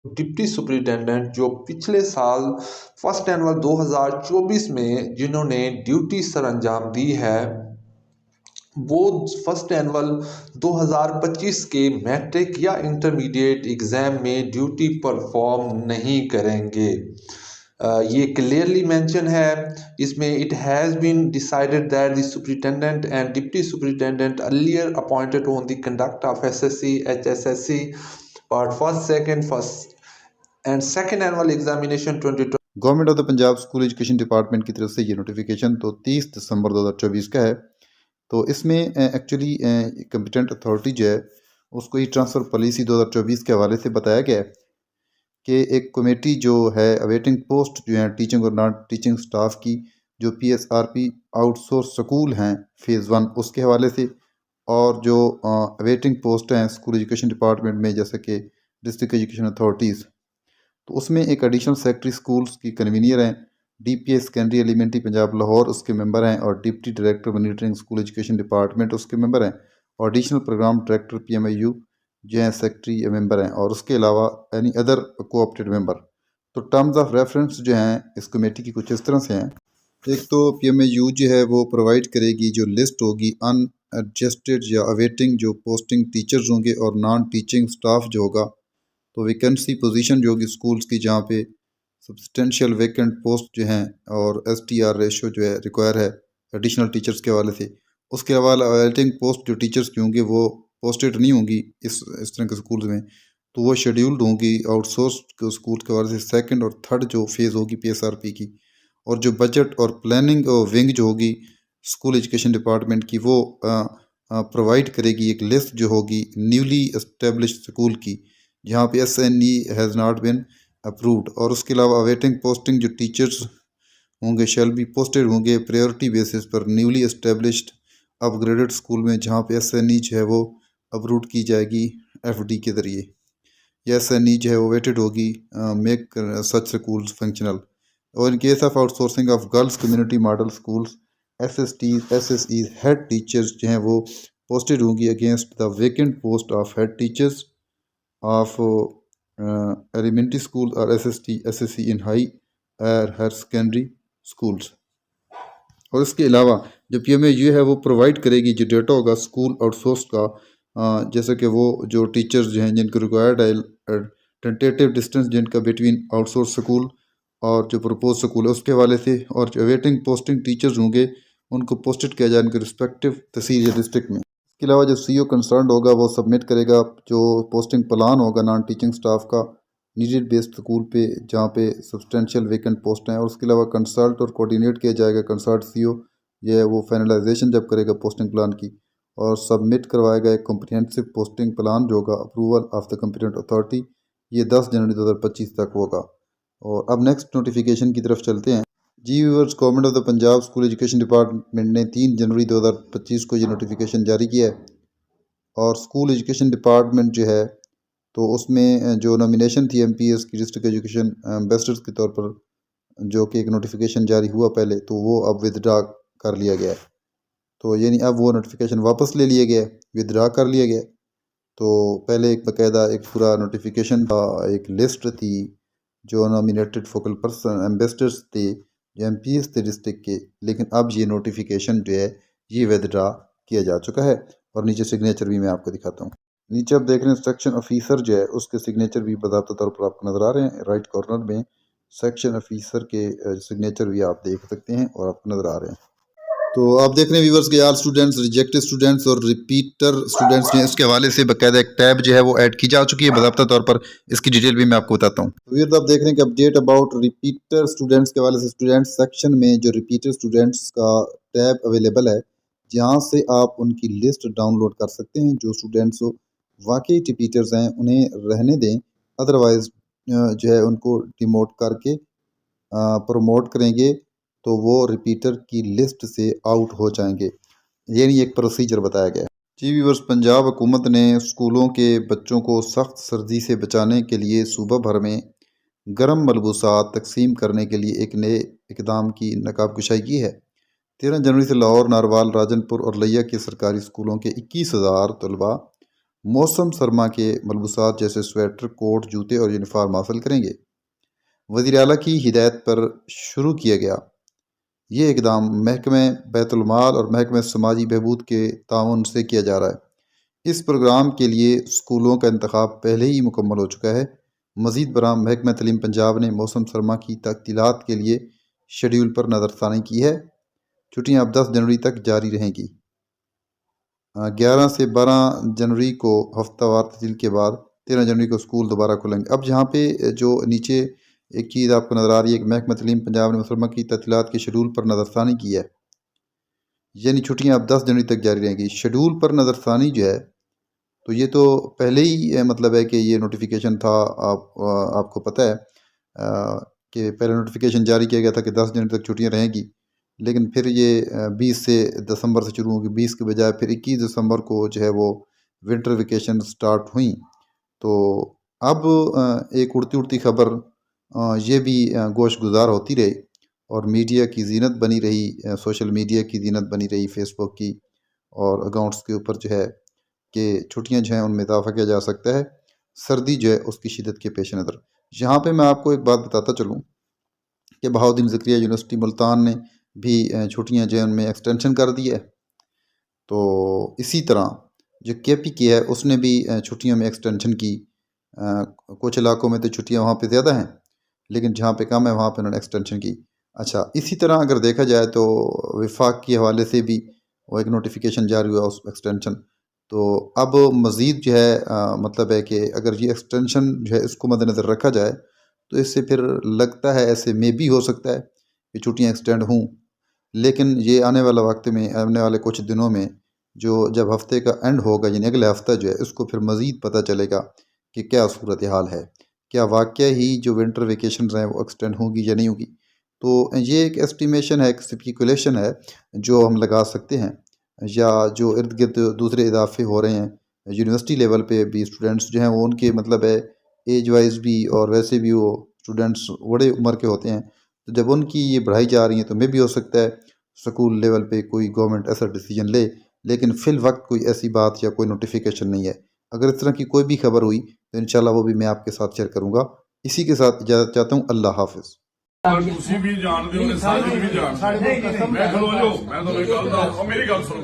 Deputy superintendent जो पिछले साल फर्स्ट एनुअल 2024 में जिन्होंने ड्यूटी सर अंजाम दी है, वो फर्स्ट एनुअल 2025 के मैट्रिक या इंटरमीडिएट एग्ज़ाम में ड्यूटी परफॉर्म नहीं करेंगे। ये क्लियरली मेंशन है इसमें। It has been decided that the superintendent and deputy superintendent earlier appointed on the conduct of SSC HSSC part first and second annual examination 2020। Government of the Punjab school education department की तरफ से ये notification तो 30 दिसंबर 2024 का है। तो इसमें actually competent authority जो है उसको ये ट्रांसफ़र पॉलिसी 2024 के हवाले से बताया गया है कि एक कमेटी जो है अवेटिंग पोस्ट जो है टीचिंग और नॉन टीचिंग स्टाफ की, जो PSRP आउटसोर्स स्कूल हैं फेज़ 1 उसके हवाले से, और जो अवेटिंग पोस्ट हैं स्कूल एजुकेशन डिपार्टमेंट में जैसे कि डिस्ट्रिक्ट एजुकेशन अथॉरिटीज़, तो उसमें एक एडिशनल सेक्रेटरी स्कूल्स की कन्वीनियर हैं, DPA secondary elementary Punjab Lahore उसके मेंबर हैं, और deputy director monitoring school education department उसके मेंबर हैं, और एडिशनल प्रोग्राम डायरेक्टर PMIU जो हैं सेक्रेटरी मेंबर हैं, और उसके अलावा एनी अदर कोऑपरेटिव मेंबर। तो टर्म्स ऑफ रेफरेंस जो हैं इस कमेटी की कुछ इस तरह से हैं। एक तो PMIU जो है वो प्रोवाइड करेगी जो लिस्ट होगी अनएडजस्टेड या अवेटिंग जो पोस्टिंग टीचर्स होंगे और नॉन टीचिंग स्टाफ जो होगा, तो वैकेंसी पोजीशन जो होगी स्कूल्स की जहाँ पे सब्सटेंशियल वैकेंट पोस्ट जो हैं और STR रेशो जो है रिक्वायर है एडिशनल टीचर्स के हवाले से। उसके अलावा अवेटिंग पोस्ट जो टीचर्स की होंगी वो पोस्टेड नहीं होंगी इस तरह के स्कूल्स में, तो वो शेड्यूल्ड होंगी आउटसोर्स स्कूल के हवाले से। सेकंड और थर्ड जो फेज़ होगी PSRP की, और जो बजट और प्लानिंग विंग जो होगी स्कूल एजुकेशन डिपार्टमेंट की, वो प्रोवाइड करेगी एक लिस्ट जो होगी न्यूली एस्टेब्लिश्ड स्कूल की जहाँ पे SNE has not been approved. और उसके अलावा अवेटिंग पोस्टिंग जो टीचर्स होंगे शैल बी पोस्टेड होंगे प्रायोरिटी बेसिस पर न्यूली एस्टेब्लिश्ड अपग्रेडेड स्कूल में जहाँ पे SNE जो है वो अप्रूव की जाएगी FD के ज़रिए, या SNE जो है वो वेटेड होगी मेक सच स्कूल्स फंक्शनल। और in case of outsourcing of girls community model schools SSTs SSEs head teachers जो हैं वो पोस्टेड होंगी against the vacant post of head teachers of elementary school और SSC in high higher secondary schools. और इसके अलावा जो PMIU है वो प्रोवाइड करेगी जो डेटा होगा स्कूल आउटसोर्स का, जैसे कि वो जो टीचर्स जो हैं जिनको रिक्वायर्ड है टेंटेटिव डिस्टेंस जिनका बिटवीन आउटसोर्स स्कूल और जो प्रपोज स्कूल है उसके हवाले से, और जो अवेटिंग पोस्टिंग टीचर्स होंगे उनको पोस्टेड किया जाए उनके रिस्पेक्टिव तहसील या डिस्ट्रिक्ट में। इसके अलावा जो CO कंसर्न होगा वो सबमिट करेगा जो पोस्टिंग प्लान होगा नॉन टीचिंग स्टाफ का नीडेड बेस्ड स्कूल पे जहाँ पे सब्सटेंशियल वेकेंट पोस्ट हैं। और उसके अलावा कंसल्ट और कोऑर्डिनेट किया जाएगा कंसल्ट CO जो है वो फाइनलाइजेशन जब करेगा पोस्टिंग प्लान की, और सबमिट करवाएगा एक कॉम्प्रिहेंसिव पोस्टिंग प्लान जो होगा approval of the competent authority. ये 10 जनवरी 2025 तक होगा। और अब नेक्स्ट नोटिफिकेशन की तरफ चलते हैं। जी viewers, government of the Punjab school education department ने 3 जनवरी 2025 को ये नोटिफिकेशन जारी किया है। और स्कूल एजुकेशन डिपार्टमेंट जो है तो उसमें जो नॉमिनेशन थी MPS की डिस्ट्रिक्ट एजुकेशन एम्बेसडर्स के तौर पर जो कि एक नोटिफिकेशन जारी हुआ पहले, तो वो अब विदड्रा कर लिया गया है। तो यानी अब वो नोटिफिकेशन वापस ले लिया गया है, विदड्रा कर लिया गया है। तो पहले एक बाकायदा एक पूरा नोटिफिकेशन था, एक लिस्ट थी जो नॉमिनेटेड फोकल पर्सन एम्बेसडर्स थे जो MPS थे डिस्ट्रिक्ट के, लेकिन अब ये नोटिफिकेशन जो है ये विदड्रा किया जा चुका है। और नीचे सिग्नेचर भी मैं आपको दिखाता हूँ। नीचे आप देख रहे हैं सेक्शन ऑफिसर जो है उसके सिग्नेचर भी बाकायदा तौर पर आपको नज़र आ रहे हैं। राइट कॉर्नर में सेक्शन ऑफिसर के सिग्नेचर भी आप देख सकते हैं और आपको नज़र आ रहे हैं। तो आप देख रहे हैं व्यूवर्स के यार स्टूडेंट्स, रिजेक्टेड स्टूडेंट्स और रिपीटर स्टूडेंट्स ने इसके हवाले से बाकायदा एक टैब जो है वो ऐड की जा चुकी है बाकायदा तौर पर। इसकी डिटेल भी मैं आपको बताता हूँ। तो व्यूअर्स आप देख रहे हैं कि अपडेट अबाउट रिपीटर स्टूडेंट्स के हवाले से स्टूडेंट्स सेक्शन में जो रिपीटर स्टूडेंट्स का टैब अवेलेबल है जहाँ से आप उनकी लिस्ट डाउनलोड कर सकते हैं। जो स्टूडेंट्स वाकई रिपीटर्स हैं उन्हें रहने दें, अदरवाइज जो है उनको डिमोट करके प्रमोट करेंगे तो वो रिपीटर की लिस्ट से आउट हो जाएंगे। ये एक प्रोसीजर बताया गया है। जी व्यूअर्स, पंजाब हुकूमत ने स्कूलों के बच्चों को सख्त सर्दी से बचाने के लिए सूबा भर में गर्म मलबूसात तकसीम करने के लिए एक नए इकदाम की नकाब कुशाई की है। 13 जनवरी से लाहौर, नारवाल, राजनपुर और लिया के सरकारी स्कूलों के 21,000 तलबा मौसम सरमा के मलबूसात जैसे स्वेटर, कोट, जूते और यूनिफॉर्म हासिल करेंगे। वज़ीर आला की हिदायत पर शुरू किया गया ये इकदाम महकमे बैतुल माल और महकमे समाजी बहबूद के ताउन से किया जा रहा है। इस प्रोग्राम के लिए स्कूलों का इंतखाब पहले ही मुकम्मल हो चुका है। मज़ीद बराम महकमा तलीम पंजाब ने मौसम सरमा की तअतीलात के लिए शेड्यूल पर नज़रसानी की है। छुट्टियाँ अब 10 जनवरी तक जारी रहेंगी। 11 से 12 जनवरी को हफ्तावार तब्दील के बाद 13 जनवरी को स्कूल दोबारा खुलेंगे। अब यहाँ पे जो नीचे एक चीज़ आपको नज़र आ रही है कि महकमा तलीम पंजाब ने मुसलमा की तअतीलात के शेड्यूल पर नज़रसानी की है, यानी छुट्टियाँ अब 10 जनवरी तक जारी रहेंगी। शेड्यूल पर नज़रसानी जो है तो ये तो पहले ही मतलब है कि ये नोटिफिकेशन था, आपको पता है कि पहले नोटिफिकेशन जारी किया गया था कि 10 जनवरी तक छुट्टियाँ रहेंगी, लेकिन फिर ये 20 से दिसंबर से शुरू होगी। 20 के बजाय फिर 21 दिसंबर को जो है वो विंटर वेकेशन स्टार्ट हुई। तो अब एक उड़ती उड़ती खबर ये भी गोशगुजार होती रही और मीडिया की जीनत बनी रही, सोशल मीडिया की जीनत बनी रही, फेसबुक की और अकाउंट्स के ऊपर जो है कि छुट्टियां जो हैं उनमें इजाफा किया जा सकता है। सर्दी जो है उसकी शिदत के पेश नज़र यहाँ पे मैं आपको एक बात बताता चलूँ कि बहाउद्दीन ज़करिया यूनिवर्सिटी मुल्तान ने भी छुट्टियां जो है उनमें एक्सटेंशन कर दी है। तो इसी तरह जो KPK है उसने भी छुट्टियों में एक्सटेंशन की। कुछ इलाकों में तो छुट्टियां वहाँ पे ज़्यादा हैं, लेकिन जहाँ पे कम है वहाँ पे उन्होंने एक्सटेंशन की। अच्छा, इसी तरह अगर देखा जाए तो विफाक के हवाले से भी वो एक नोटिफिकेशन जारी हुआ उस एक्सटेंशन। तो अब मज़ीद जो है मतलब है कि अगर ये एक्सटेंशन जो है इसको मद्देनज़र रखा जाए तो इससे फिर लगता है ऐसे में भी हो सकता है कि छुट्टियाँ एक्सटेंड हों, लेकिन ये आने वाला वक्त में, आने वाले कुछ दिनों में जो जब हफ्ते का एंड होगा यानी अगले हफ्ता जो है इसको फिर मज़ीद पता चलेगा कि क्या सूरत हाल है, क्या वाकया ही जो विंटर वेकेशन हैं वो एक्सटेंड होगी या नहीं होगी। तो ये एक एस्टिमेशन है, एक स्पेकुलेशन है जो हम लगा सकते हैं, या जो इर्द गिर्द दूसरे इजाफे हो रहे हैं यूनिवर्सिटी लेवल पे भी स्टूडेंट्स जो हैं वो उनके मतलब है एज वाइज भी और वैसे भी वो स्टूडेंट्स बड़े उम्र के होते हैं, तो जब उनकी ये बढ़ाई जा रही है तो मे भी हो सकता है स्कूल लेवल पे कोई गवर्नमेंट ऐसा डिसीजन ले, लेकिन फ़िल वक्त कोई ऐसी बात या कोई नोटिफिकेशन नहीं है। अगर इस तरह की कोई भी खबर हुई तो इंशाल्लाह वो भी मैं आपके साथ शेयर करूँगा। इसी के साथ इजाज़त चाहता हूँ। अल्लाह हाफिज़। ਤੁਸੀਂ ਵੀ ਜਾਣਦੇ ਹੋ ਨੇ ਸਾਰੇ ਵੀ ਜਾਣਦੇ ਮੈਂ ਖਲੋ ਜੋ ਮੈਂ ਤੁਹਾਨੂੰ ਇੱਕ ਗੱਲ ਦੱਸ ਮੇਰੀ ਗੱਲ ਸੁਣੋ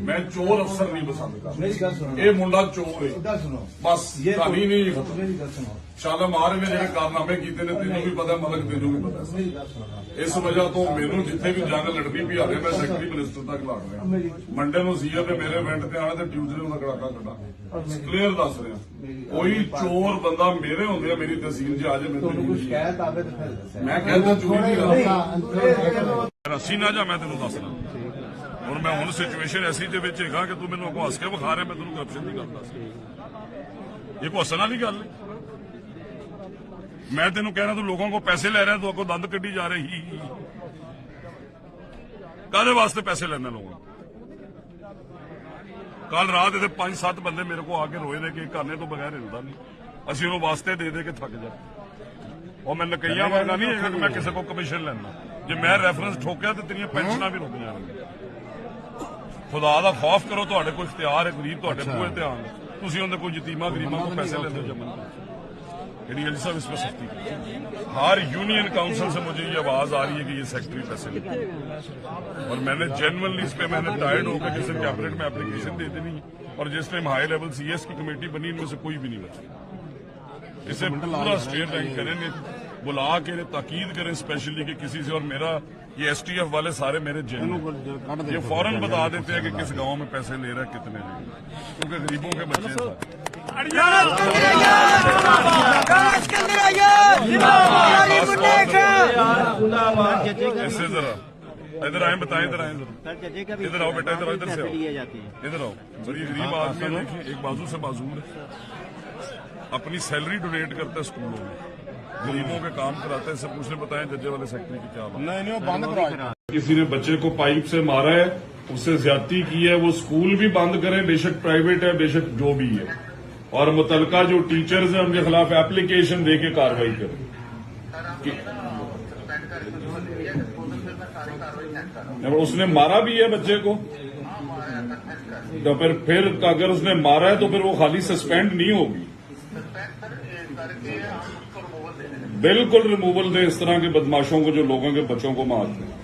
ਮੈਂ ਚੋਰ ਅਫਸਰ ਨਹੀਂ ਪਸੰਦ ਕਰਦਾ ਮੇਰੀ ਗੱਲ ਸੁਣੋ ਇਹ ਮੁੰਡਾ ਚੋਰ ਹੈ ਗੱਲ ਸੁਣੋ ਬਸ ਕਹਾਣੀ ਨਹੀਂ ਮੇਰੀ ਗੱਲ ਸੁਣੋ ਸ਼ਾਲਾ ਮਾਰੇ ਨੇ ਜਿਹੜੇ ਕਾਰਨਾਮੇ ਕੀਤੇ ਨੇ ਤੈਨੂੰ ਵੀ ਪਤਾ ਮਲਕ ਤੈਨੂੰ ਵੀ ਪਤਾ ਮੇਰੀ ਗੱਲ ਸੁਣੋ ਇਸ ਵਜ੍ਹਾ ਤੋਂ ਮੈਨੂੰ ਜਿੱਥੇ ਵੀ ਜੰਗ ਲੜਨੀ ਪਈ ਹਾਲੇ ਮੈਂ ਸੈਕਟਰੀ ਮਿਨਿਸਟਰ ਤੱਕ ਲੜ ਰਿਹਾ ਮੰਡੇ ਨੂੰ ਸੀਐਮ ਨੇ ਮੇਰੇ ਇਵੈਂਟ ਤੇ ਆਣਾ ਤੇ ਟਿਊਜ਼ਡੇ ਨੂੰ ਕੜਾਕਾ ਕੱਢਾ ਕਲੀਅਰ ਦੱਸ ਰਿਹਾ ਕੋਈ ਚੋਰ ਬੰਦਾ ਮੇਰੇ ਹੁੰਦੇ ਆ ਮੇਰੀ ਤਹਿਸੀਲ 'ਚ ਆ ਜਾਏ ਮੈਨੂੰ ਕੋਈ ਸ਼ਿਕਾਇਤ ਆਵੇ ਤਾਂ ਮੈਂ ਕਹਿੰਦਾ ਚੋਰੀ ਦੀ ਗੱਲ ਰੱਸੀ ਨਾ ਜਾ ਮੈਂ ਤੈਨੂੰ ਦੱਸਣਾ ਹੁਣ ਮੈਂ ਹੁਣ ਸਿਚੁਏਸ਼ਨ ਐਸੀ ਦੇ ਵਿੱਚ ਹੈਗਾ ਕਿ ਤੂੰ ਮੈਨੂੰ ਅੱਗੋਂ ਹੱਸ ਕੇ ਵਿਖਾ ਰਿਹਾ ਮੈਂ ਤੈਨੂੰ ਕਰਪਸ਼ਨ ਦੀ ਗੱਲ ਦੱਸ ਇਹ ਕੋਈ ਹੱਸਣ ਵਾਲੀ ਗੱਲ ਹੈ मैं तेन कह रहा तू लोगों को पैसे ले रहा है, तू अगो दंद कड्डी जा रही कादे वास्ते पैसे लेना लोगों कल रात इतने 5-7 बंदे मेरे को आके रोए ने कि करने तो बगैर हिलता नहीं असं उन्होंने वास्ते दे के थक जाए और मैं नकईया वर्गा नहीं है कि मैं किसी को कमीशन लेना जो मैं रेफरेंस ठोकिया तो तेरिया पेंशन भी रुक जाएगी खुदा का खौफ करो तो कोई इख्तियार है गरीब तो बूहे ध्यान तुम उन्हें कोई यतीमा गरीबों को पैसे लेते जमन एडीएल साहब इसमें सख्ती की हर यूनियन काउंसिल से मुझे ये आवाज आ रही है कि ये सेक्रेटरी पैसे लेते और मैंने जेन्युइनली इस पे मैंने टायर्ड होकर किसी कैबिनेट में एप्लीकेशन दे देनी और जिस टाइम हाई लेवल सीएस की कमेटी बनी इनमें से कोई भी नहीं बचा इसे पूरा स्टेट रैंक करेंगे बुला के ताकीद करें स्पेशली कि किसी से और मेरा ये एसटीएफ वाले सारे मेरे जेल ये फौरन बता देते हैं कि किस गांव में पैसे ले रहा है कितने ले क्योंकि गरीबों के बच्चे ऐसे जरा इधर आए बताएं इधर आए इधर आओ बेटा इधर इधर से आओ इधर आओ बड़ी गरीब आदमी है देखिए एक बाजू से बाजूर है अपनी सैलरी डोनेट करता है स्कूलों में गरीबों के काम कराते हैं सब उसने बताया जजे वाले सेक्रेटरी की क्या बात नहीं बंद करा किसी ने बच्चे को पाइप से मारा है उससे ज्यादती की है वो स्कूल भी बंद करें बेशक प्राइवेट है बेशक जो भी है और मुतलका जो टीचर्स हैं उनके खिलाफ एप्लीकेशन दे के कार्रवाई करें उसने मारा भी है बच्चे को तो फिर अगर उसने मारा है तो फिर वो खाली सस्पेंड नहीं होगी, बिल्कुल रिमूवल दे इस तरह के बदमाशों को जो लोगों के बच्चों को मारते हैं।